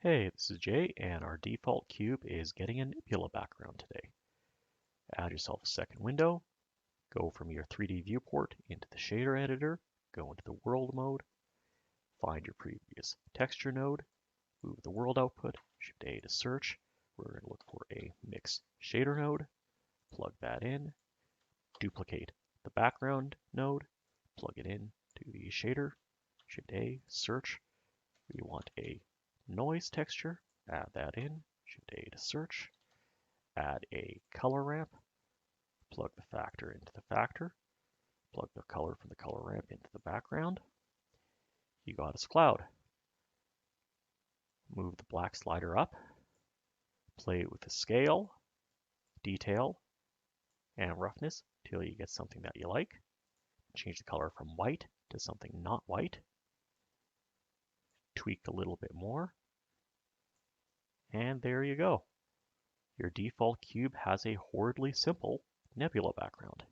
Hey, this is Jay, and our default cube is getting a nebula background today. Add yourself a second window, go from your 3D viewport into the shader editor, go into the world mode, find your previous texture node, move the world output, Shift A to search. We're going to look for a mix shader node, plug that in, duplicate the background node, plug it in to the shader, Shift A, search. We want a noise texture, add that in, Shift A to search, add a color ramp, plug the factor into the factor, plug the color from the color ramp into the background. You got a cloud. Move the black slider up, play it with the scale, detail, and roughness till you get something that you like. Change the color from white to something not white. Tweak a little bit more. And there you go. Your default cube has a horridly simple nebula background.